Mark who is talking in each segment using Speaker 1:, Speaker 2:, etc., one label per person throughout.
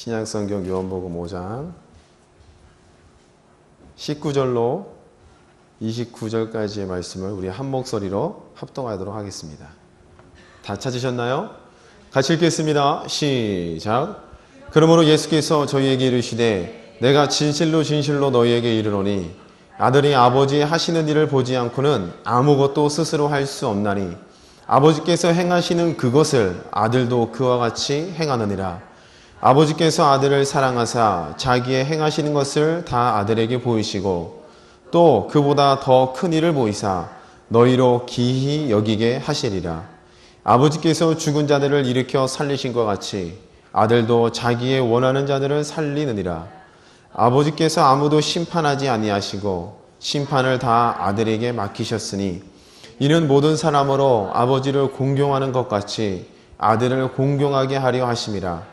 Speaker 1: 신약성경 요한복음 5장 19절로 29절까지의 말씀을 우리 한 목소리로 합동하도록 하겠습니다. 다 찾으셨나요? 같이 읽겠습니다. 시작. 그러므로 예수께서 저희에게 이르시되 내가 진실로 진실로 너희에게 이르노니 아들이 아버지 하시는 일을 보지 않고는 아무것도 스스로 할 수 없나니 아버지께서 행하시는 그것을 아들도 그와 같이 행하느니라. 아버지께서 아들을 사랑하사 자기의 행하시는 것을 다 아들에게 보이시고 또 그보다 더 큰 일을 보이사 너희로 기히 여기게 하시리라. 아버지께서 죽은 자들을 일으켜 살리신 것 같이 아들도 자기의 원하는 자들을 살리느니라. 아버지께서 아무도 심판하지 아니하시고 심판을 다 아들에게 맡기셨으니 이는 모든 사람으로 아버지를 공경하는 것 같이 아들을 공경하게 하려 하심이라.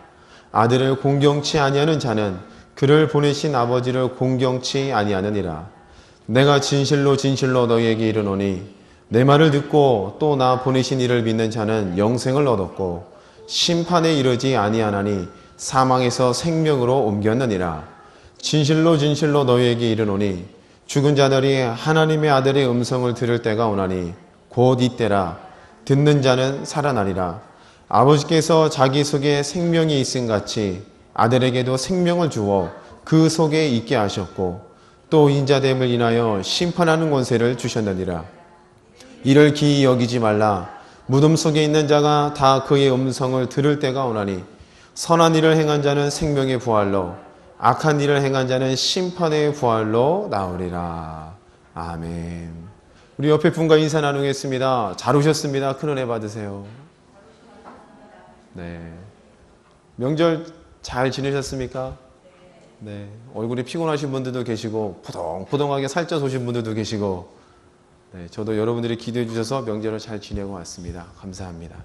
Speaker 1: 아들을 공경치 아니하는 자는 그를 보내신 아버지를 공경치 아니하느니라. 내가 진실로 진실로 너희에게 이르노니 내 말을 듣고 또 나 보내신 이를 믿는 자는 영생을 얻었고 심판에 이르지 아니하나니 사망에서 생명으로 옮겼느니라. 진실로 진실로 너희에게 이르노니 죽은 자들이 하나님의 아들의 음성을 들을 때가 오나니 곧 이때라. 듣는 자는 살아나리라. 아버지께서 자기 속에 생명이 있음 같이 아들에게도 생명을 주어 그 속에 있게 하셨고 또 인자됨을 인하여 심판하는 권세를 주셨느니라. 이를 기이 여기지 말라. 무덤 속에 있는 자가 다 그의 음성을 들을 때가 오나니 선한 일을 행한 자는 생명의 부활로 악한 일을 행한 자는 심판의 부활로 나오리라. 아멘. 우리 옆에 분과 인사 나누겠습니다. 잘 오셨습니다. 큰 은혜 받으세요. 네. 명절 잘 지내셨습니까? 네. 얼굴이 피곤하신 분들도 계시고 포동포동하게 살쪄서 오신 분들도 계시고 네. 저도 여러분들이 기도해 주셔서 명절을 잘 지내고 왔습니다. 감사합니다.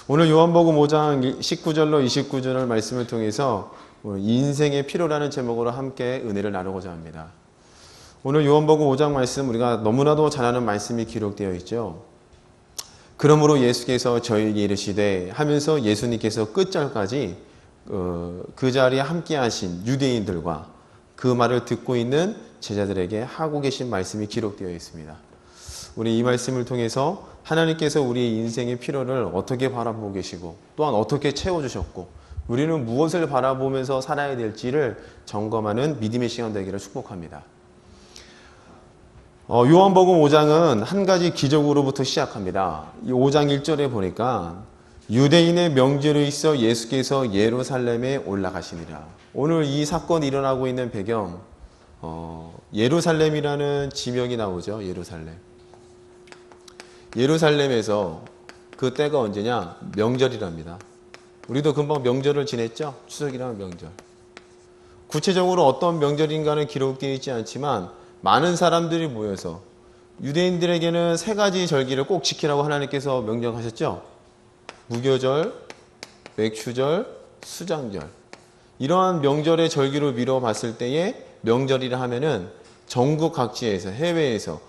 Speaker 1: 오늘 요한복음 5장 19절로 29절을 말씀을 통해서 인생의 필요라는 제목으로 함께 은혜를 나누고자 합니다. 오늘 요한복음 5장 말씀 우리가 너무나도 잘 아는 말씀이 기록되어 있죠. 그러므로 예수께서 저희에게 이르시되 하면서 예수님께서 끝절까지 그 자리에 함께 하신 유대인들과 그 말을 듣고 있는 제자들에게 하고 계신 말씀이 기록되어 있습니다. 우리 이 말씀을 통해서 하나님께서 우리의 인생의 필요를 어떻게 바라보고 계시고 또한 어떻게 채워주셨고 우리는 무엇을 바라보면서 살아야 될지를 점검하는 믿음의 시간 되기를 축복합니다. 요한복음 5장은 한 가지 기적으로부터 시작합니다. 이 5장 1절에 보니까 유대인의 명절이 있어 예수께서 예루살렘에 올라가시니라. 오늘 이 사건이 일어나고 있는 배경 예루살렘이라는 지명이 나오죠. 예루살렘에서 그 때가 언제냐? 명절이랍니다. 우리도 금방 명절을 지냈죠? 추석이라는 명절. 구체적으로 어떤 명절인가는 기록되어 있지 않지만 많은 사람들이 모여서 유대인들에게는 세 가지 절기를 꼭 지키라고 하나님께서 명령하셨죠. 무교절, 맥추절, 수장절. 이러한 명절의 절기로 미뤄봤을 때에 명절이라 하면은 전국 각지에서 해외에서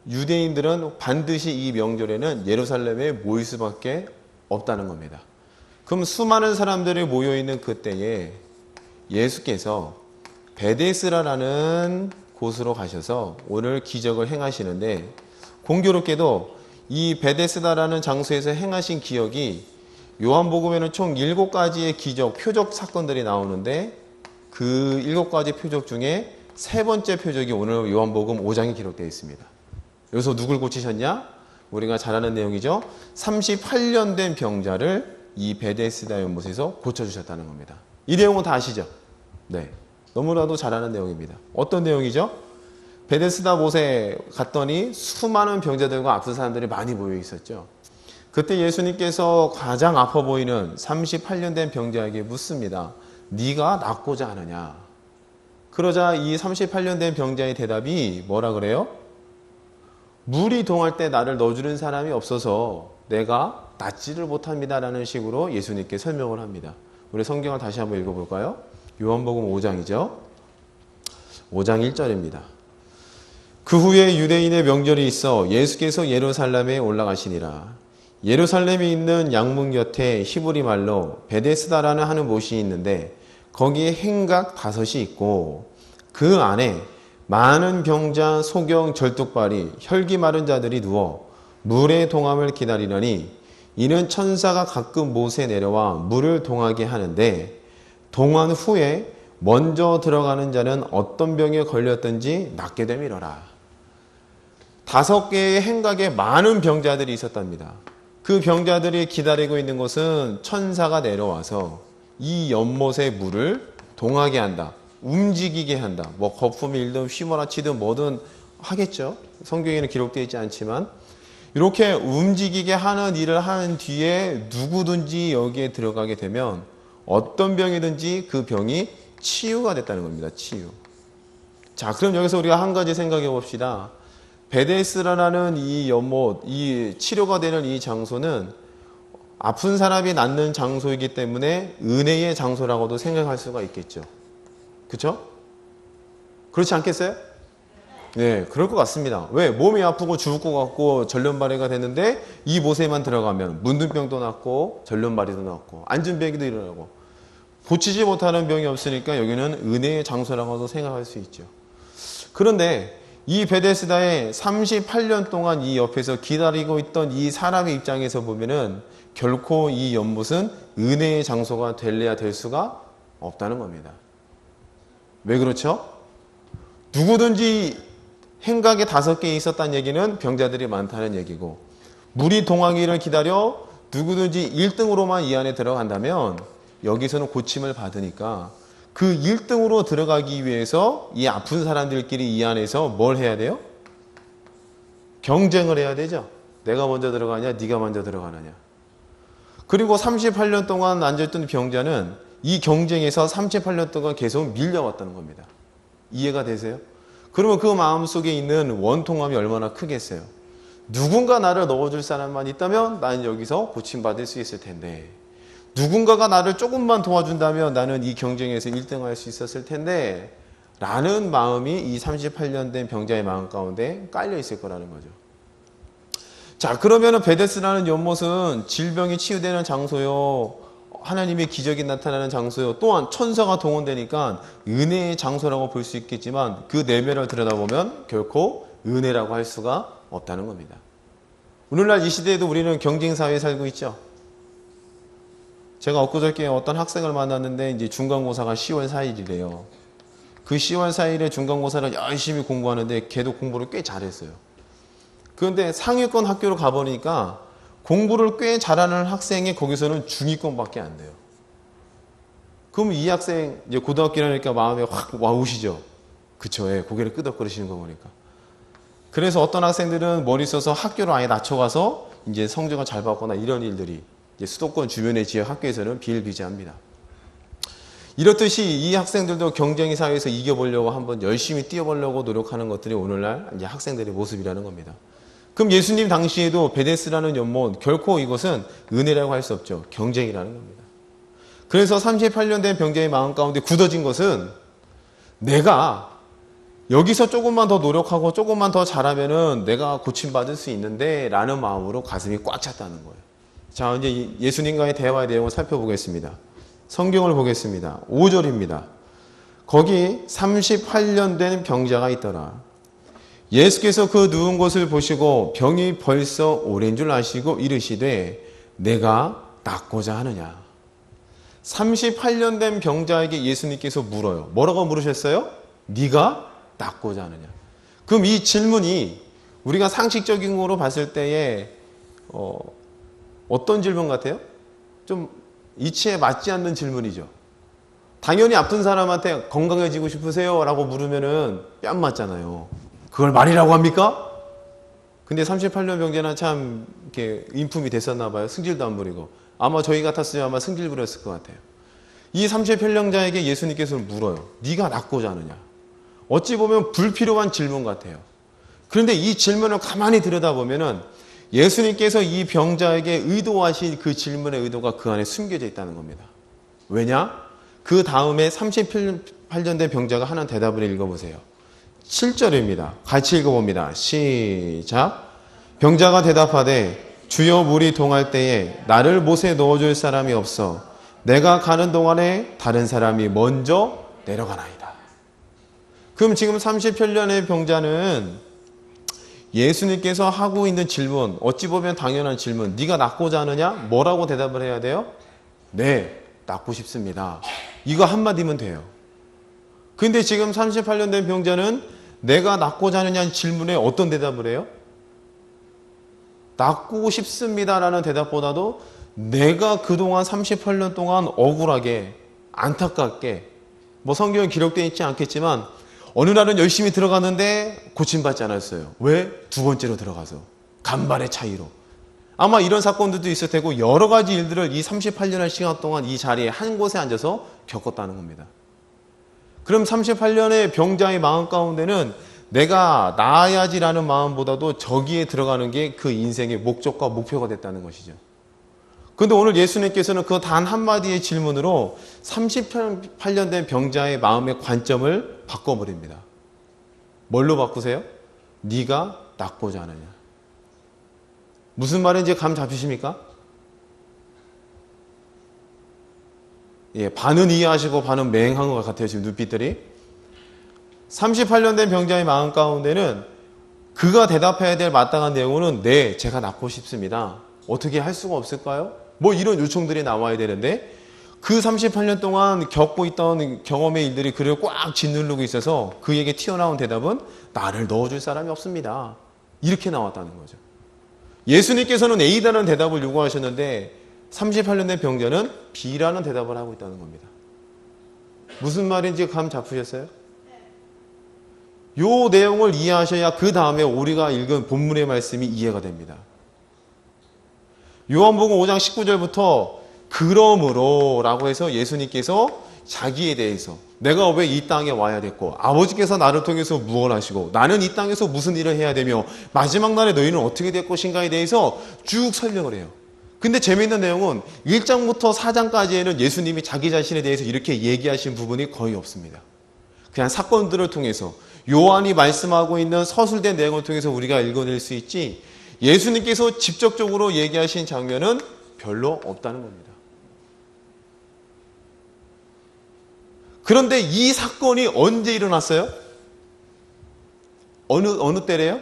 Speaker 1: 유대인들은 반드시 이 명절에는 예루살렘에 모일 수밖에 없다는 겁니다. 그럼 수많은 사람들이 모여있는 그때에 예수께서 베데스다라는 곳으로 가셔서 오늘 기적을 행하시는데 공교롭게도 이 베데스다라는 장소에서 행하신 기억이 요한복음에는 총 7가지의 기적, 표적 사건들이 나오는데 그 7가지 표적 중에 세 번째 표적이 오늘 요한복음 5장에 기록되어 있습니다. 여기서 누굴 고치셨냐? 우리가 잘 아는 내용이죠. 38년 된 병자를 이 베데스다 연못에서 고쳐주셨다는 겁니다. 이 내용은 다 아시죠? 네. 너무나도 잘 아는 내용입니다. 어떤 내용이죠? 베데스다 못에 갔더니 수많은 병자들과 아픈 사람들이 많이 모여 있었죠. 그때 예수님께서 가장 아파 보이는 38년 된 병자에게 묻습니다. 네가 낫고자 하느냐? 그러자 이 38년 된 병자의 대답이 뭐라 그래요? 물이 동할 때 나를 넣어주는 사람이 없어서 내가 낫지를 못합니다 라는 식으로 예수님께 설명을 합니다. 우리 성경을 다시 한번 읽어볼까요? 요한복음 5장이죠. 5장 1절입니다. 그 후에 유대인의 명절이 있어 예수께서 예루살렘에 올라가시니라. 예루살렘에 있는 양문 곁에 히브리 말로 베데스다라는 하는 못이 있는데 거기에 행각 5이 있고 그 안에 많은 병자, 소경, 절뚝발이 혈기 마른 자들이 누워 물의 동함을 기다리려니 이는 천사가 가끔 못에 내려와 물을 동하게 하는데 동한 후에 먼저 들어가는 자는 어떤 병에 걸렸든지 낫게 됨이러라. 5개의 행각에 많은 병자들이 있었답니다. 그 병자들이 기다리고 있는 것은 천사가 내려와서 이 연못의 물을 동하게 한다. 움직이게 한다. 뭐 거품이 일든 휘몰아치든 뭐든 하겠죠. 성경에는 기록되어 있지 않지만 이렇게 움직이게 하는 일을 하는 뒤에 누구든지 여기에 들어가게 되면 어떤 병이든지 그 병이 치유가 됐다는 겁니다. 치유. 자, 그럼 여기서 우리가 한 가지 생각해 봅시다. 베데스라는 이 연못, 이 치료가 되는 이 장소는 아픈 사람이 낫는 장소이기 때문에 은혜의 장소라고도 생각할 수가 있겠죠. 그렇죠? 그렇지 않겠어요? 네, 그럴 것 같습니다. 왜? 몸이 아프고 죽을 것 같고 전염발이가 됐는데 이 못에만 들어가면 문둥병도 낫고 전염발이도 낫고 안진병이도 일어나고 고치지 못하는 병이 없으니까 여기는 은혜의 장소라고도 생각할 수 있죠. 그런데 이 베데스다에 38년 동안 이 옆에서 기다리고 있던 이 사람의 입장에서 보면은 결코 이 연못은 은혜의 장소가 될래야 될 수가 없다는 겁니다. 왜 그렇죠? 누구든지 행각에 5개 있었다는 얘기는 병자들이 많다는 얘기고 물이 동하기를 기다려 누구든지 1등으로만 이 안에 들어간다면 여기서는 고침을 받으니까 그 1등으로 들어가기 위해서 이 아픈 사람들끼리 이 안에서 뭘 해야 돼요? 경쟁을 해야 되죠. 내가 먼저 들어가냐 네가 먼저 들어가느냐. 그리고 38년 동안 앉아있던 병자는 이 경쟁에서 38년 동안 계속 밀려왔다는 겁니다. 이해가 되세요? 그러면 그 마음속에 있는 원통함이 얼마나 크겠어요. 누군가 나를 넣어줄 사람만 있다면 나는 여기서 고침받을 수 있을 텐데 누군가가 나를 조금만 도와준다면 나는 이 경쟁에서 1등 할 수 있었을 텐데 라는 마음이 이 38년 된 병자의 마음 가운데 깔려 있을 거라는 거죠. 자, 그러면은 베데스라는 연못은 질병이 치유되는 장소요, 하나님의 기적이 나타나는 장소요, 또한 천사가 동원되니까 은혜의 장소라고 볼 수 있겠지만 그 내면을 들여다보면 결코 은혜라고 할 수가 없다는 겁니다. 오늘날 이 시대에도 우리는 경쟁사회에 살고 있죠. 제가 엊그저께 어떤 학생을 만났는데 이제 중간고사가 10월 4일이래요. 그 10월 4일에 중간고사를 열심히 공부하는데 걔도 공부를 꽤 잘했어요. 그런데 상위권 학교로 가보니까 공부를 꽤 잘하는 학생이 거기서는 중위권밖에 안 돼요. 그럼 이 학생 이제 고등학교라니까 마음에 확 와우시죠. 그쵸? 예, 고개를 끄덕거리시는 거 보니까. 그래서 어떤 학생들은 머리 써서 학교를 아예 낮춰가서 이제 성적을 잘 받거나 이런 일들이 이제 수도권 주변의 지역 학교에서는 비일비재합니다. 이렇듯이 이 학생들도 경쟁의 사회에서 이겨보려고 한번 열심히 뛰어보려고 노력하는 것들이 오늘날 이제 학생들의 모습이라는 겁니다. 그럼 예수님 당시에도 베데스라는 연못, 결코 이것은 은혜라고 할 수 없죠. 경쟁이라는 겁니다. 그래서 38년 된 병자의 마음 가운데 굳어진 것은 내가 여기서 조금만 더 노력하고 조금만 더 잘하면은 내가 고침받을 수 있는데 라는 마음으로 가슴이 꽉 찼다는 거예요. 자, 이제 예수님과의 대화의 내용을 살펴보겠습니다. 성경을 보겠습니다. 5절입니다. 거기 38년 된 병자가 있더라. 예수께서 그 누운 것을 보시고 병이 벌써 오랜 줄 아시고 이르시되 내가 낫고자 하느냐. 38년 된 병자에게 예수님께서 물어요. 뭐라고 물으셨어요? 네가 낫고자 하느냐. 그럼 이 질문이 우리가 상식적인 거로 봤을 때에 어떤 질문 같아요? 좀 이치에 맞지 않는 질문이죠. 당연히 아픈 사람한테 건강해지고 싶으세요? 라고 물으면은 뺨 맞잖아요. 그걸 말이라고 합니까? 근데 38년 병자는 참 이렇게 인품이 됐었나 봐요. 승질도 안 부리고. 아마 저희 같았으면 아마 승질 부렸을 것 같아요. 이 38년자에게 예수님께서 물어요. 네가 낫고자 하느냐. 어찌 보면 불필요한 질문 같아요. 그런데 이 질문을 가만히 들여다보면은 예수님께서 이 병자에게 의도하신 그 질문의 의도가 그 안에 숨겨져 있다는 겁니다. 왜냐? 그 다음에 38년 된 병자가 하는 대답을 읽어보세요. 7절입니다. 같이 읽어봅니다. 시작. 병자가 대답하되 주여 물이 동할 때에 나를 못에 넣어줄 사람이 없어 내가 가는 동안에 다른 사람이 먼저 내려가나이다. 그럼 지금 38년의 병자는 예수님께서 하고 있는 질문, 어찌 보면 당연한 질문, 네가 낫고자 하느냐? 뭐라고 대답을 해야 돼요? 네, 낫고 싶습니다. 이거 한마디면 돼요. 근데 지금 38년 된 병자는 내가 낫고자 하느냐는 질문에 어떤 대답을 해요? 낫고 싶습니다라는 대답보다도 내가 그동안 38년 동안 억울하게, 안타깝게, 뭐 성경에 기록되어 있지 않겠지만 어느 날은 열심히 들어갔는데 고침받지 않았어요. 왜? 두 번째로 들어가서. 간발의 차이로. 아마 이런 사건들도 있을 테고 여러 가지 일들을 이 38년의 시간 동안 이 자리에 한 곳에 앉아서 겪었다는 겁니다. 그럼 38년의 병자의 마음 가운데는 내가 나아야지라는 마음보다도 저기에 들어가는 게 그 인생의 목적과 목표가 됐다는 것이죠. 그런데 오늘 예수님께서는 그 단 한마디의 질문으로 38년 된 병자의 마음의 관점을 바꿔버립니다. 뭘로 바꾸세요? 네가 낫고자 하느냐. 무슨 말인지 감 잡히십니까? 예, 반은 이해하시고 반은 맹한 것 같아요. 지금 눈빛들이. 38년 된 병자의 마음 가운데는 그가 대답해야 될 마땅한 내용은 네, 제가 낫고 싶습니다. 어떻게 할 수가 없을까요? 뭐 이런 요청들이 나와야 되는데 그 38년 동안 겪고 있던 경험의 일들이 그를 꽉 짓누르고 있어서 그에게 튀어나온 대답은 나를 넣어줄 사람이 없습니다. 이렇게 나왔다는 거죠. 예수님께서는 A라는 대답을 요구하셨는데 38년 된 병자는 B라는 대답을 하고 있다는 겁니다. 무슨 말인지 감 잡으셨어요? 요 내용을 이해하셔야 그 다음에 우리가 읽은 본문의 말씀이 이해가 됩니다. 요한복음 5장 19절부터 그러므로 라고 해서 예수님께서 자기에 대해서 내가 왜 이 땅에 와야 됐고 아버지께서 나를 통해서 무엇을 하시고 나는 이 땅에서 무슨 일을 해야 되며 마지막 날에 너희는 어떻게 될 것인가에 대해서 쭉 설명을 해요. 근데 재미있는 내용은 1장부터 4장까지에는 예수님이 자기 자신에 대해서 이렇게 얘기하신 부분이 거의 없습니다. 그냥 사건들을 통해서 요한이 말씀하고 있는 서술된 내용을 통해서 우리가 읽어낼 수 있지 예수님께서 직접적으로 얘기하신 장면은 별로 없다는 겁니다. 그런데 이 사건이 언제 일어났어요? 어느 때래요?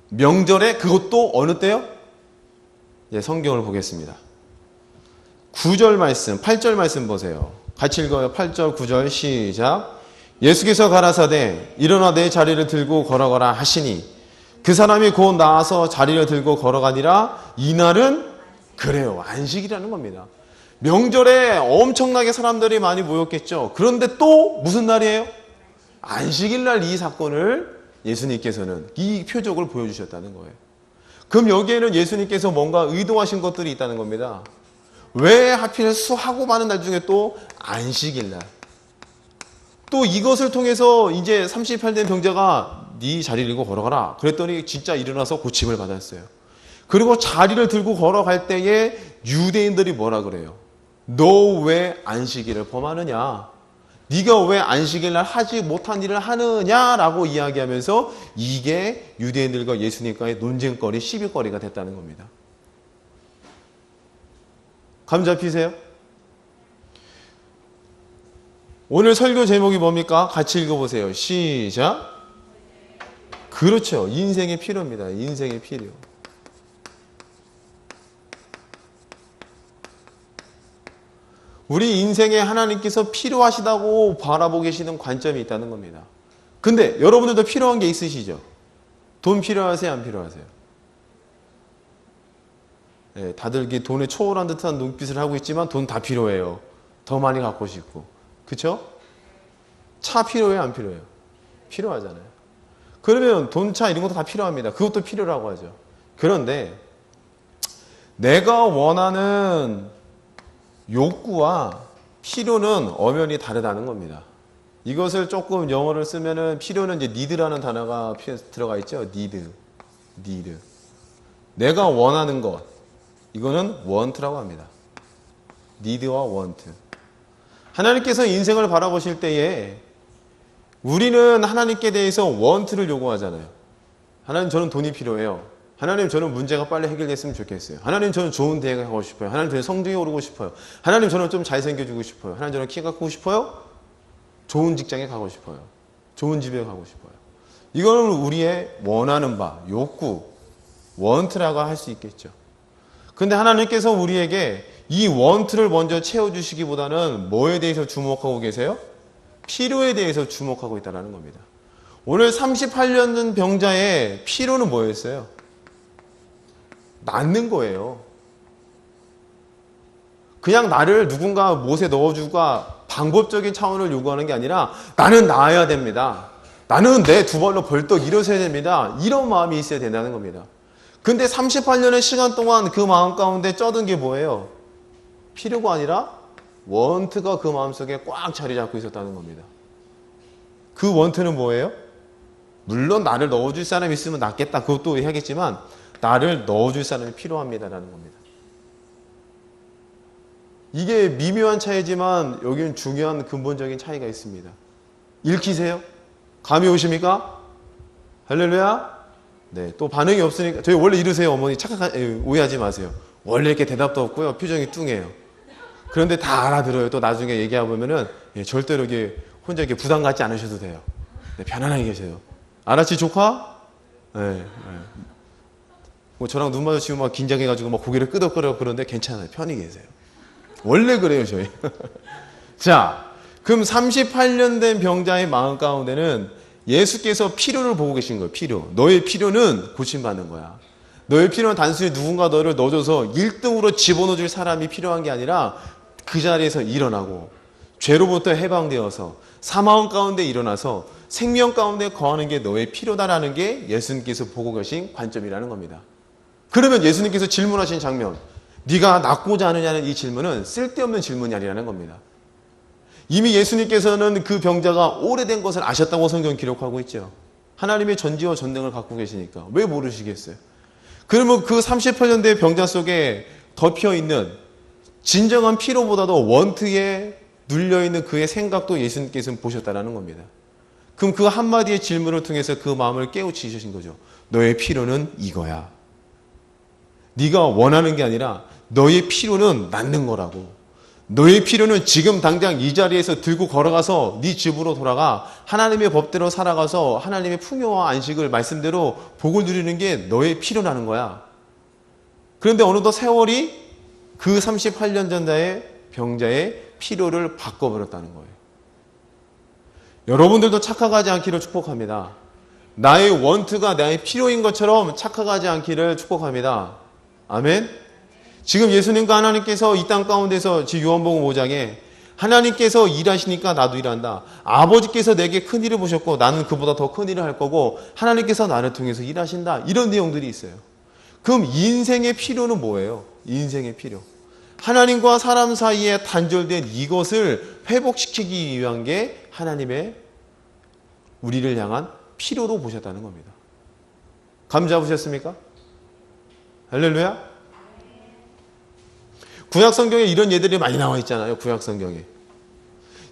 Speaker 1: 명절에 그것도 어느 때요? 예, 성경을 보겠습니다. 9절 말씀, 8절 말씀 보세요. 같이 읽어요. 8절, 9절 시작. 예수께서 가라사대 일어나 내 자리를 들고 걸어가라 하시니 그 사람이 곧 나와서 자리를 들고 걸어가니라. 이날은 그래요. 안식이라는 겁니다. 명절에 엄청나게 사람들이 많이 모였겠죠. 그런데 또 무슨 날이에요? 안식일 날 이 사건을 예수님께서는 이 표적을 보여주셨다는 거예요. 그럼 여기에는 예수님께서 뭔가 의도하신 것들이 있다는 겁니다. 왜 하필 수하고 많은 날 중에 또 안식일 날? 또 이것을 통해서 이제 38된 병자가 네 자리를 들고 걸어가라. 그랬더니 진짜 일어나서 고침을 받았어요. 그리고 자리를 들고 걸어갈 때에 유대인들이 뭐라 그래요? 너 왜 안식일을 범하느냐? 네가 왜 안식일 날 하지 못한 일을 하느냐라고 이야기하면서 이게 유대인들과 예수님과의 논쟁거리, 시비거리가 됐다는 겁니다. 감 잡히세요? 오늘 설교 제목이 뭡니까? 같이 읽어보세요. 시작. 그렇죠. 인생의 필요입니다. 인생의 필요. 우리 인생에 하나님께서 필요하시다고 바라보고 계시는 관점이 있다는 겁니다. 근데 여러분들도 필요한 게 있으시죠? 돈 필요하세요? 안 필요하세요? 네, 다들 이게 돈에 초월한 듯한 눈빛을 하고 있지만 돈 다 필요해요. 더 많이 갖고 싶고. 그쵸? 차 필요해요? 안 필요해요? 필요하잖아요. 그러면 돈, 차 이런 것도 다 필요합니다. 그것도 필요라고 하죠. 그런데 내가 원하는 욕구와 필요는 엄연히 다르다는 겁니다. 이것을 조금 영어를 쓰면은 필요는 이제 need라는 단어가 들어가 있죠. need. 내가 원하는 것. 이거는 want라고 합니다. need와 want. 하나님께서 인생을 바라보실 때에 우리는 하나님께 대해서 want를 요구하잖아요. 하나님 저는 돈이 필요해요. 하나님 저는 문제가 빨리 해결됐으면 좋겠어요. 하나님 저는 좋은 대학에 가고 싶어요. 하나님 저는 성적이 오르고 싶어요. 하나님 저는 좀 잘생겨지고 싶어요. 하나님 저는 키가 크고 싶어요. 좋은 직장에 가고 싶어요. 좋은 집에 가고 싶어요. 이거는 우리의 원하는 바, 욕구, 원트라고 할 수 있겠죠. 근데 하나님께서 우리에게 이 원트를 먼저 채워주시기보다는 뭐에 대해서 주목하고 계세요? 필요에 대해서 주목하고 있다는 겁니다. 오늘 38년 된 병자의 필요는 뭐였어요? 낫는 거예요. 그냥 나를 누군가 못에 넣어주고 방법적인 차원을 요구하는 게 아니라 나는 나아야 됩니다. 나는 내 두 발로 벌떡 일어서야 됩니다. 이런 마음이 있어야 된다는 겁니다. 근데 38년의 시간 동안 그 마음 가운데 쩌든 게 뭐예요? 필요가 아니라 원트가 그 마음속에 꽉 자리 잡고 있었다는 겁니다. 그 원트는 뭐예요? 물론 나를 넣어줄 사람이 있으면 낫겠다. 그것도 해야겠지만 나를 넣어줄 사람이 필요합니다라는 겁니다. 이게 미묘한 차이지만 여기는 중요한 근본적인 차이가 있습니다. 읽히세요? 감이 오십니까? 할렐루야? 네, 또 반응이 없으니까 저희 원래 이러세요. 어머니 오해하지 마세요. 원래 이렇게 대답도 없고요. 표정이 뚱해요. 그런데 다 알아들어요. 또 나중에 얘기해보면은 절대로 이게 혼자 이렇게 부담 갖지 않으셔도 돼요. 네, 편안하게 계세요. 알았지 조카? 네. 뭐 저랑 눈 마주치고 막 긴장해가지고 막 고개를 끄덕끄덕 그러는데 괜찮아요. 편히 계세요. 원래 그래요 저희. 자, 그럼 38년 된 병자의 마음 가운데는 예수께서 필요를 보고 계신 거예요. 필요. 너의 필요는 고침받는 거야. 너의 필요는 단순히 누군가 너를 넣어줘서 1등으로 집어넣어줄 사람이 필요한 게 아니라 그 자리에서 일어나고 죄로부터 해방되어서 사망 가운데 일어나서 생명 가운데 거하는 게 너의 필요다라는 게 예수님께서 보고 계신 관점이라는 겁니다. 그러면 예수님께서 질문하신 장면, 네가 낫고자 하느냐는 이 질문은 쓸데없는 질문이 아니라는 겁니다. 이미 예수님께서는 그 병자가 오래된 것을 아셨다고 성경 기록하고 있죠. 하나님의 전지와 전능을 갖고 계시니까 왜 모르시겠어요? 그러면 그 38년대 병자 속에 덮여있는 진정한 필요보다도 원트에 눌려있는 그의 생각도 예수님께서는 보셨다는 겁니다. 그럼 그 한마디의 질문을 통해서 그 마음을 깨우치신 거죠. 너의 필요는 이거야. 네가 원하는 게 아니라 너의 필요는 낫는 거라고. 너의 필요는 지금 당장 이 자리에서 들고 걸어가서 네 집으로 돌아가 하나님의 법대로 살아가서 하나님의 풍요와 안식을 말씀대로 복을 누리는 게 너의 필요라는 거야. 그런데 어느덧 세월이 그 38년 전자의 병자의 필요를 바꿔버렸다는 거예요. 여러분들도 착각하지 않기를 축복합니다. 나의 원트가 나의 필요인 것처럼 착각하지 않기를 축복합니다. 아멘. 지금 예수님과 하나님께서 이 땅 가운데서 지금 요한복음 5장에 하나님께서 일하시니까 나도 일한다. 아버지께서 내게 큰 일을 보셨고 나는 그보다 더 큰 일을 할 거고 하나님께서 나를 통해서 일하신다. 이런 내용들이 있어요. 그럼 인생의 필요는 뭐예요? 인생의 필요. 하나님과 사람 사이에 단절된 이것을 회복시키기 위한 게 하나님의 우리를 향한 필요로 보셨다는 겁니다. 감 잡으셨습니까? 할렐루야. 구약 성경에 이런 예들이 많이 나와 있잖아요. 구약 성경에.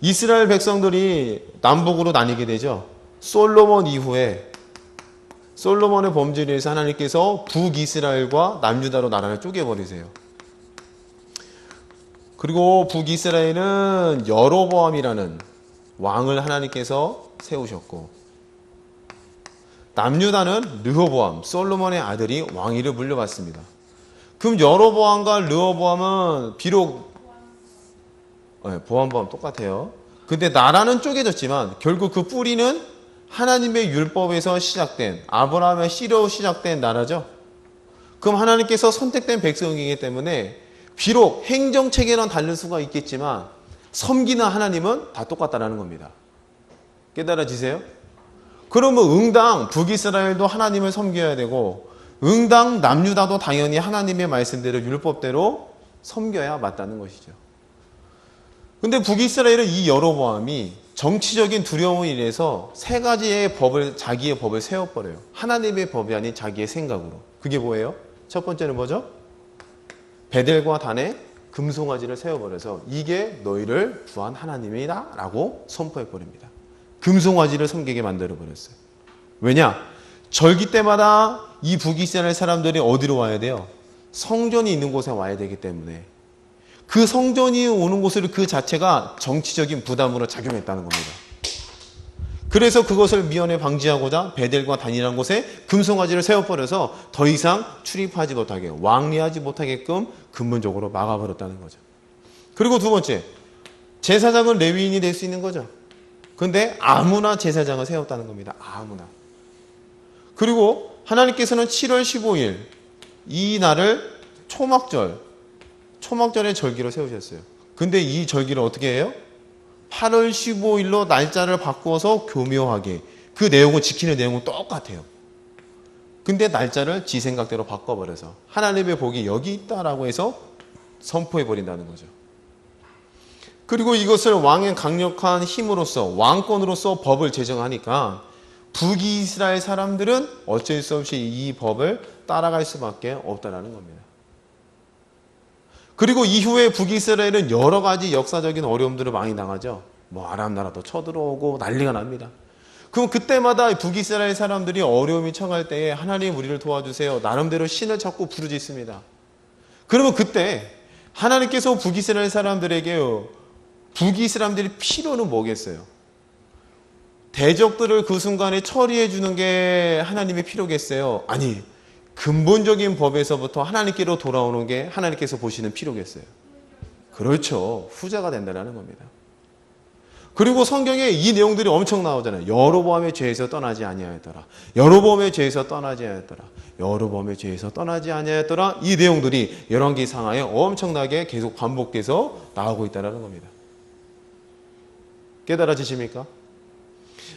Speaker 1: 이스라엘 백성들이 남북으로 나뉘게 되죠. 솔로몬 이후에 솔로몬의 범죄를 위해서 하나님께서 북이스라엘과 남유다로 나라를 쪼개버리세요. 그리고 북이스라엘은 여로보암이라는 왕을 하나님께서 세우셨고 남유다는 르호보암, 솔로몬의 아들이 왕위를 물려받습니다. 그럼 여로보암과 르호보암은 비록 보암 똑같아요. 근데 나라는 쪼개졌지만 결국 그 뿌리는 하나님의 율법에서 시작된 아브라함의 씨로 시작된 나라죠. 그럼 하나님께서 선택된 백성이기 때문에 비록 행정체계는 다를 수가 있겠지만 섬기는 하나님은 다 똑같다는 겁니다. 깨달아지세요? 그러면 응당 북이스라엘도 하나님을 섬겨야 되고 응당 남유다도 당연히 하나님의 말씀대로 율법대로 섬겨야 맞다는 것이죠. 근데 북이스라엘은 이 여로보암이 정치적인 두려움을 인해서 세 가지의 법을 자기의 법을 세워버려요. 하나님의 법이 아닌 자기의 생각으로. 그게 뭐예요? 첫 번째는 뭐죠? 베델과 단에 금송아지를 세워버려서 이게 너희를 구한 하나님이다 라고 선포해버립니다. 금송아지를 섬기게 만들어버렸어요. 왜냐? 절기 때마다 이 북이스라엘 사람들이 어디로 와야 돼요? 성전이 있는 곳에 와야 되기 때문에 그 성전이 오는 곳을 그 자체가 정치적인 부담으로 작용했다는 겁니다. 그래서 그것을 미연에 방지하고자 베델과 단이라는 곳에 금송아지를 세워버려서 더 이상 출입하지 못하게, 왕래하지 못하게끔 근본적으로 막아버렸다는 거죠. 그리고 두 번째, 제사장은 레위인이 될 수 있는 거죠. 그런데 아무나 제사장을 세웠다는 겁니다. 아무나. 그리고 하나님께서는 7월 15일 이 날을 초막절의 절기로 세우셨어요. 근데 이 절기를 어떻게 해요? 8월 15일로 날짜를 바꾸어서 교묘하게, 그 내용을 지키는 내용은 똑같아요. 근데 날짜를 지 생각대로 바꿔버려서 하나님의 복이 여기 있다라고 해서 선포해버린다는 거죠. 그리고 이것을 왕의 강력한 힘으로써, 왕권으로서 법을 제정하니까 북이스라엘 사람들은 어쩔 수 없이 이 법을 따라갈 수밖에 없다라는 겁니다. 그리고 이후에 북이스라엘은 여러 가지 역사적인 어려움들을 많이 당하죠. 아람 나라도 쳐들어오고 난리가 납니다. 그럼 그때마다 북이스라엘 사람들이 어려움이 처할 때에 하나님 우리를 도와주세요. 나름대로 신을 찾고 부르짖습니다. 그러면 그때 하나님께서 북이스라엘 사람들에게 북이 사람들이 필요는 뭐겠어요? 대적들을 그 순간에 처리해 주는 게 하나님의 필요겠어요? 아니, 근본적인 법에서부터 하나님께로 돌아오는 게 하나님께서 보시는 필요겠어요? 그렇죠. 후자가 된다는 겁니다. 그리고 성경에 이 내용들이 엄청 나오잖아요. 여로보암의 죄에서 떠나지 아니하였더라. 여로보암의 죄에서 떠나지 아니하였더라. 여로보암의 죄에서 떠나지 아니하였더라. 이 내용들이 열왕기상하에 엄청나게 계속 반복돼서 나오고 있다는 겁니다. 깨달아지십니까?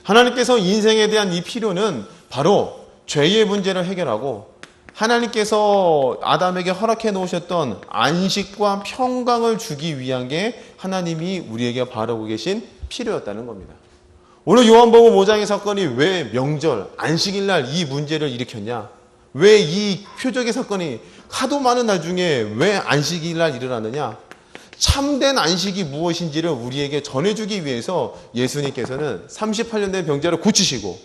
Speaker 1: 하나님께서 인생에 대한 이 필요는 바로 죄의 문제를 해결하고 하나님께서 아담에게 허락해 놓으셨던 안식과 평강을 주기 위한 게 하나님이 우리에게 바라고 계신 필요였다는 겁니다. 오늘 요한복음 5장의 사건이 왜 명절, 안식일날 이 문제를 일으켰냐? 왜 이 표적의 사건이 하도 많은 날 중에 왜 안식일날 일어나느냐? 참된 안식이 무엇인지를 우리에게 전해주기 위해서 예수님께서는 38년 된 병자를 고치시고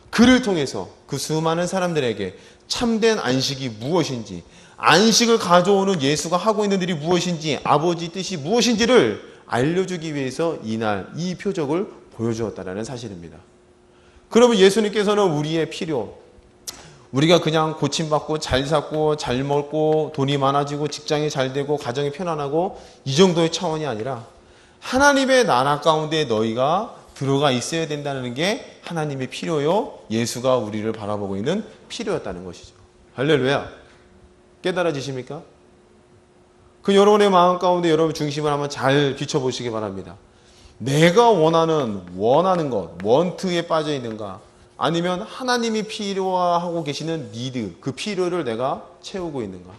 Speaker 1: 그를 통해서 그 수많은 사람들에게 참된 안식이 무엇인지, 안식을 가져오는 예수가 하고 있는 일이 무엇인지, 아버지 뜻이 무엇인지를 알려주기 위해서 이날 이 표적을 보여주었다는 사실입니다. 그러면 예수님께서는 우리의 필요, 우리가 그냥 고침받고 잘 살고 잘 먹고 돈이 많아지고 직장이 잘 되고 가정이 편안하고 이 정도의 차원이 아니라 하나님의 나라 가운데 너희가 들어가 있어야 된다는 게 하나님의 필요요, 예수가 우리를 바라보고 있는 필요였다는 것이죠. 할렐루야. 깨달아지십니까? 그 여러분의 마음 가운데 여러분 중심을 한번 잘 비춰보시기 바랍니다. 내가 원하는 것, 원트에 빠져 있는가? 아니면 하나님이 필요하고 계시는 니드, 그 필요를 내가 채우고 있는가?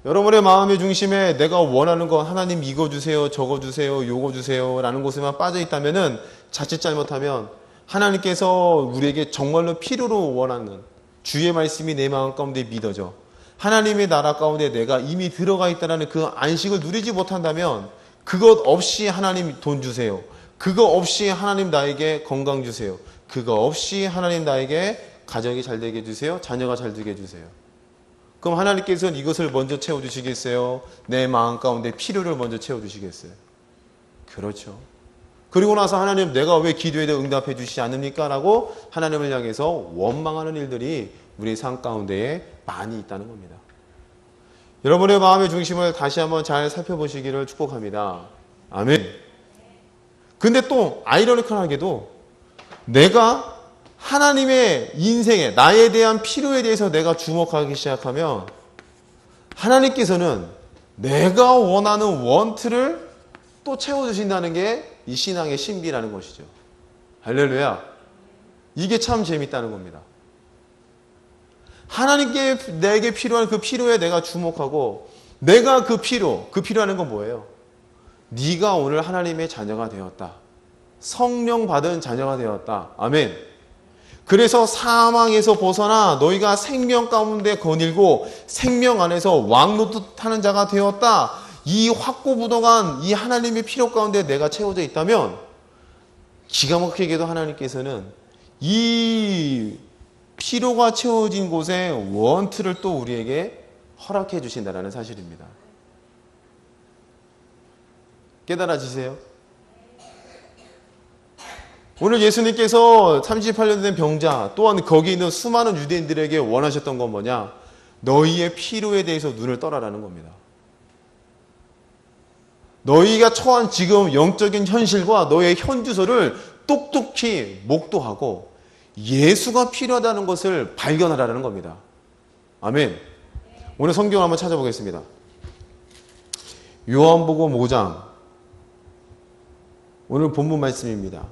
Speaker 1: 여러분의 마음의 중심에 내가 원하는 것, 하나님 이거 주세요, 저거 주세요, 요거 주세요 라는 곳에만 빠져 있다면 자칫 잘못하면 하나님께서 우리에게 정말로 필요로 원하는 주의 말씀이 내 마음 가운데 믿어져 하나님의 나라 가운데 내가 이미 들어가 있다는 그 안식을 누리지 못한다면 그것 없이 하나님 돈 주세요. 그거 없이 하나님 나에게 건강 주세요. 그거 없이 하나님 나에게 가정이 잘 되게 해주세요. 자녀가 잘 되게 해주세요. 그럼 하나님께서는 이것을 먼저 채워주시겠어요? 내 마음 가운데 필요를 먼저 채워주시겠어요? 그렇죠. 그리고 나서 하나님 내가 왜 기도에도 응답해 주시지 않습니까? 라고 하나님을 향해서 원망하는 일들이 우리 삶 가운데에 많이 있다는 겁니다. 여러분의 마음의 중심을 다시 한번 잘 살펴보시기를 축복합니다. 아멘. 근데 또 아이러니컬하게도 내가 하나님의 인생에 나에 대한 필요에 대해서 내가 주목하기 시작하면 하나님께서는 내가 원하는 원트를 또 채워주신다는 게 이 신앙의 신비라는 것이죠. 할렐루야. 이게 참 재밌다는 겁니다. 하나님께 내게 필요한 그 필요에 내가 주목하고 내가 그 필요하는 건 뭐예요? 네가 오늘 하나님의 자녀가 되었다. 성령 받은 자녀가 되었다. 아멘. 그래서 사망에서 벗어나 너희가 생명 가운데 거닐고 생명 안에서 왕노릇하는 자가 되었다. 이 확고부동한 이 하나님의 필요 가운데 내가 채워져 있다면 기가 막히게도 하나님께서는 이 피로가 채워진 곳에 원트를 또 우리에게 허락해 주신다는 사실입니다. 깨달아지세요? 오늘 예수님께서 38년 된 병자 또한 거기 있는 수많은 유대인들에게 원하셨던 건 뭐냐? 너희의 피로에 대해서 눈을 떠라라는 겁니다. 너희가 처한 지금 영적인 현실과 너의 현주소를 똑똑히 목도하고 예수가 필요하다는 것을 발견하라는 겁니다. 아멘. 오늘 성경을 한번 찾아보겠습니다. 요한복음 5장 오늘 본문 말씀입니다.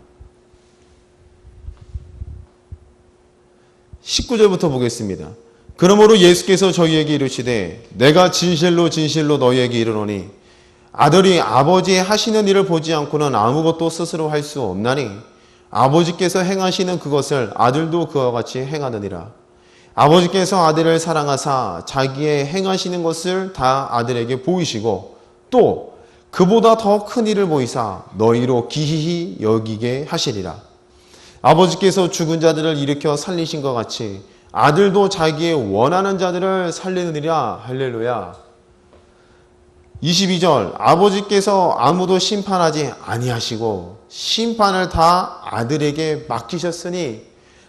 Speaker 1: 19절부터 보겠습니다. 그러므로 예수께서 저희에게 이르시되 내가 진실로 진실로 너희에게 이르노니 아들이 아버지의 하시는 일을 보지 않고는 아무것도 스스로 할 수 없나니 아버지께서 행하시는 그것을 아들도 그와 같이 행하느니라. 아버지께서 아들을 사랑하사 자기의 행하시는 것을 다 아들에게 보이시고 또 그보다 더 큰 일을 보이사 너희로 기이히 여기게 하시리라. 아버지께서 죽은 자들을 일으켜 살리신 것 같이 아들도 자기의 원하는 자들을 살리느니라. 할렐루야. 22절 아버지께서 아무도 심판하지 아니하시고 심판을 다 아들에게 맡기셨으니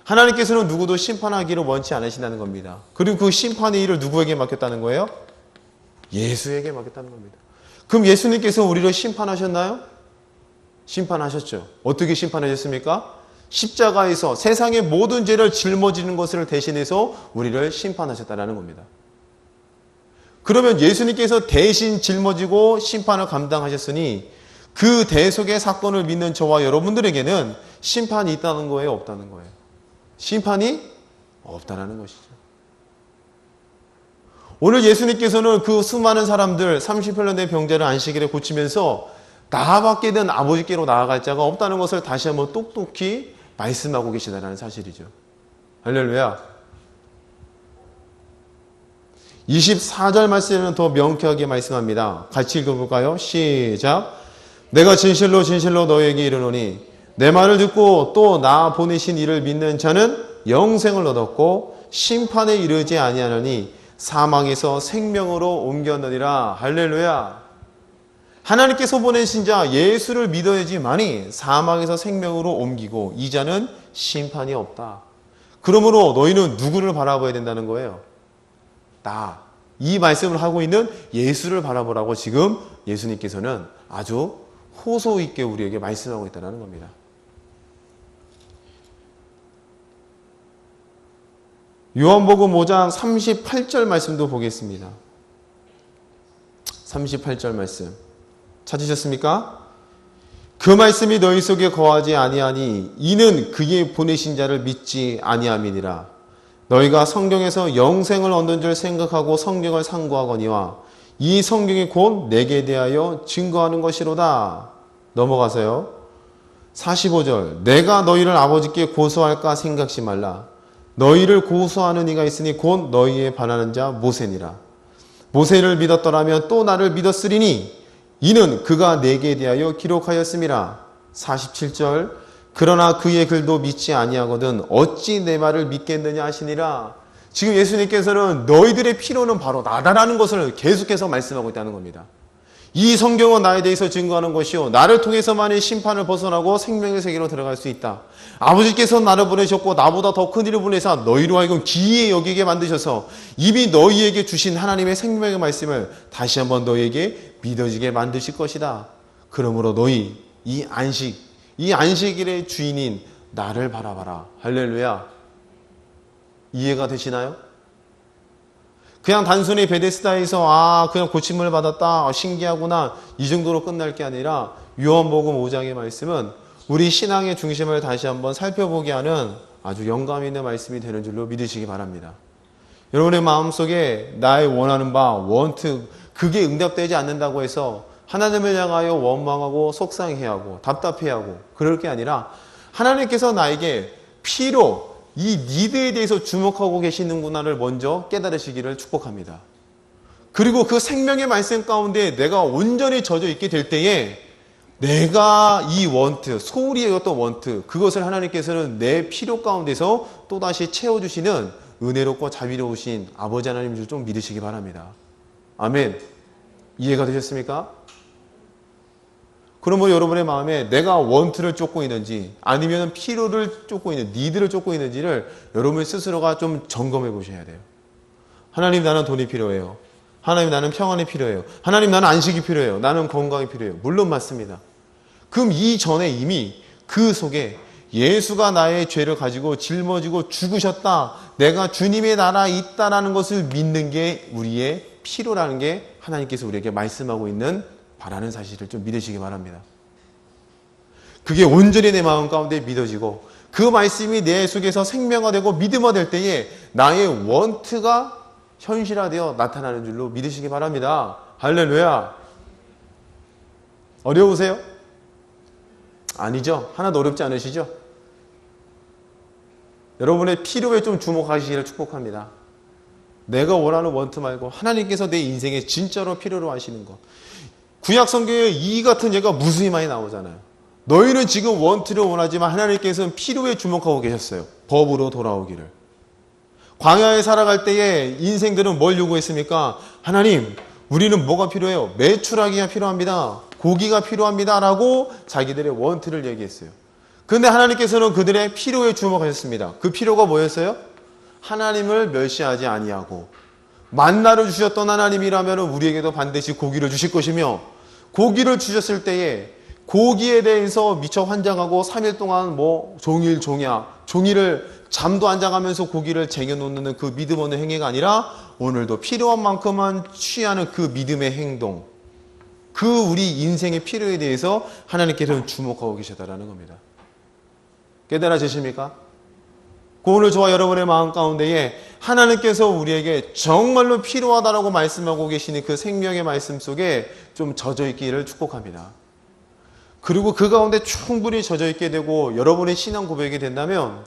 Speaker 1: 하나님께서는 누구도 심판하기를 원치 않으신다는 겁니다. 그리고 그 심판의 일을 누구에게 맡겼다는 거예요? 예수에게 맡겼다는 겁니다. 그럼 예수님께서 우리를 심판하셨나요? 심판하셨죠. 어떻게 심판하셨습니까? 십자가에서 세상의 모든 죄를 짊어지는 것을 대신해서 우리를 심판하셨다는 겁니다. 그러면 예수님께서 대신 짊어지고 심판을 감당하셨으니 그 대속의 사건을 믿는 저와 여러분들에게는 심판이 있다는 거예요? 없다는 거예요? 심판이 없다는 것이죠. 오늘 예수님께서는 그 수많은 사람들 38년 된 병자를 안식일에 고치면서 나밖에 는 아버지께로 나아갈 자가 없다는 것을 다시 한번 똑똑히 말씀하고 계시다는 사실이죠. 할렐루야. 24절 말씀에는 더 명쾌하게 말씀합니다. 같이 읽어볼까요? 시작. 내가 진실로 진실로 너에게 이르노니 내 말을 듣고 또 나 보내신 이를 믿는 자는 영생을 얻었고 심판에 이르지 아니하느니 사망에서 생명으로 옮겼느니라. 할렐루야. 하나님께서 보내신 자 예수를 믿어야지만이 사망에서 생명으로 옮기고 이 자는 심판이 없다. 그러므로 너희는 누구를 바라봐야 된다는 거예요? 이 말씀을 하고 있는 예수를 바라보라고 지금 예수님께서는 아주 호소 있게 우리에게 말씀하고 있다는 겁니다. 요한복음 5장 38절 말씀도 보겠습니다. 38절 말씀 찾으셨습니까? 그 말씀이 너희 속에 거하지 아니하니 이는 그의 보내신 자를 믿지 아니함이니라. 너희가 성경에서 영생을 얻는 줄 생각하고 성경을 상고하거니와 이 성경이 곧 내게 대하여 증거하는 것이로다. 넘어가세요. 45절 내가 너희를 아버지께 고소할까 생각지 말라. 너희를 고소하는 이가 있으니 곧 너희에 반하는 자 모세니라. 모세를 믿었더라면 또 나를 믿었으리니 이는 그가 내게 대하여 기록하였음이라. 47절 그러나 그의 글도 믿지 아니하거든 어찌 내 말을 믿겠느냐 하시니라. 지금 예수님께서는 너희들의 필요는 바로 나다라는 것을 계속해서 말씀하고 있다는 겁니다. 이 성경은 나에 대해서 증거하는 것이요 나를 통해서만이 심판을 벗어나고 생명의 세계로 들어갈 수 있다. 아버지께서 나를 보내셨고 나보다 더 큰 일을 보내사 너희로 하여금 기이히 여기게 만드셔서 이미 너희에게 주신 하나님의 생명의 말씀을 다시 한번 너희에게 믿어지게 만드실 것이다. 그러므로 너희 이 안식일의 주인인 나를 바라봐라. 할렐루야. 이해가 되시나요? 그냥 단순히 베데스다에서 그냥 고침을 받았다 신기하구나 이 정도로 끝날 게 아니라 요한복음 5장의 말씀은 우리 신앙의 중심을 다시 한번 살펴보게 하는 아주 영감 있는 말씀이 되는 줄로 믿으시기 바랍니다. 여러분의 마음속에 나의 원하는 바 원트 그게 응답되지 않는다고 해서 하나님을 향하여 원망하고 속상해하고 답답해하고 그럴 게 아니라 하나님께서 나에게 필요 이 니드에 대해서 주목하고 계시는구나를 먼저 깨달으시기를 축복합니다. 그리고 그 생명의 말씀 가운데 내가 온전히 젖어 있게 될 때에 내가 이 원트, 소홀히 여겼던 원트, 그것을 하나님께서는 내 필요 가운데서 또다시 채워주시는 은혜롭고 자비로우신 아버지 하나님인 줄 좀 믿으시기 바랍니다. 아멘. 이해가 되셨습니까? 그러면 여러분의 마음에 내가 원트를 쫓고 있는지 아니면 필요를 쫓고 있는, 니드를 쫓고 있는지를 여러분 스스로가 좀 점검해 보셔야 돼요. 하나님, 나는 돈이 필요해요. 하나님, 나는 평안이 필요해요. 하나님, 나는 안식이 필요해요. 나는 건강이 필요해요. 물론 맞습니다. 그럼 이전에 이미 그 속에 예수가 나의 죄를 가지고 짊어지고 죽으셨다, 내가 주님의 나라에 있다라는 것을 믿는 게 우리의 필요라는 게 하나님께서 우리에게 말씀하고 있는 바라는 사실을 좀 믿으시기 바랍니다. 그게 온전히 내 마음 가운데 믿어지고 그 말씀이 내 속에서 생명화되고 믿음화될 때에 나의 원트가 현실화되어 나타나는 줄로 믿으시기 바랍니다. 할렐루야. 어려우세요? 아니죠. 하나도 어렵지 않으시죠? 여러분의 필요에 좀 주목하시기를 축복합니다. 내가 원하는 원트 말고 하나님께서 내 인생에 진짜로 필요로 하시는 것. 구약 성경에 이 같은 예가 무수히 많이 나오잖아요. 너희는 지금 원트를 원하지만 하나님께서는 필요에 주목하고 계셨어요. 법으로 돌아오기를. 광야에 살아갈 때에 인생들은 뭘 요구했습니까? 하나님, 우리는 뭐가 필요해요? 메추라기가 필요합니다. 고기가 필요합니다. 라고 자기들의 원트를 얘기했어요. 그런데 하나님께서는 그들의 필요에 주목하셨습니다. 그 필요가 뭐였어요? 하나님을 멸시하지 아니하고 만나를 주셨던 하나님이라면 우리에게도 반드시 고기를 주실 것이며 고기를 주셨을 때에 고기에 대해서 미처 환장하고 3일 동안 종이를 잠도 안 자가면서 고기를 쟁여놓는 그 믿음 없는 행위가 아니라 오늘도 필요한 만큼만 취하는 그 믿음의 행동, 그 우리 인생의 필요에 대해서 하나님께서는 주목하고 계시다라는 겁니다. 깨달아지십니까? 오늘 저와 여러분의 마음 가운데에 하나님께서 우리에게 정말로 필요하다라고 말씀하고 계시는 그 생명의 말씀 속에 좀 젖어 있기를 축복합니다. 그리고 그 가운데 충분히 젖어 있게 되고 여러분의 신앙 고백이 된다면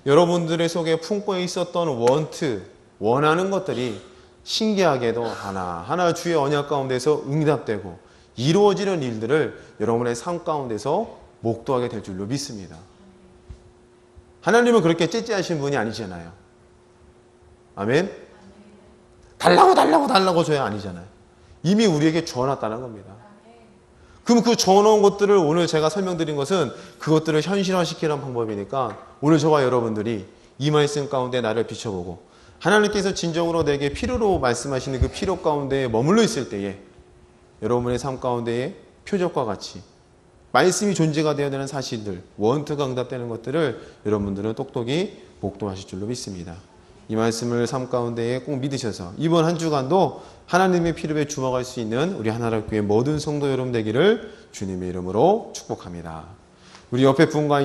Speaker 1: 여러분들의 속에 품고 있었던 원트, 원하는 것들이 신기하게도 하나하나 주의 언약 가운데서 응답되고 이루어지는 일들을 여러분의 삶 가운데서 목도하게 될 줄로 믿습니다. 하나님은 그렇게 째째하신 분이 아니잖아요. 아멘? 달라고 줘야 아니잖아요. 이미 우리에게 주어놨다는 겁니다. 그럼 그 주어놓은 것들을 오늘 제가 설명드린 것은 그것들을 현실화시키는 방법이니까 오늘 저와 여러분들이 이 말씀 가운데 나를 비춰보고 하나님께서 진정으로 내게 필요로 말씀하시는 그 필요 가운데 머물러 있을 때에 여러분의 삶 가운데의 표적과 같이 말씀이 존재가 되어야 되는 사실들, 원트가 응답되는 것들을 여러분들은 똑똑히 목도하실 줄로 믿습니다. 이 말씀을 삶 가운데에 꼭 믿으셔서 이번 한 주간도 하나님의 필요에 주목할 수 있는 우리 하나님교회 모든 성도 여러분 되기를 주님의 이름으로 축복합니다. 우리 옆에 분과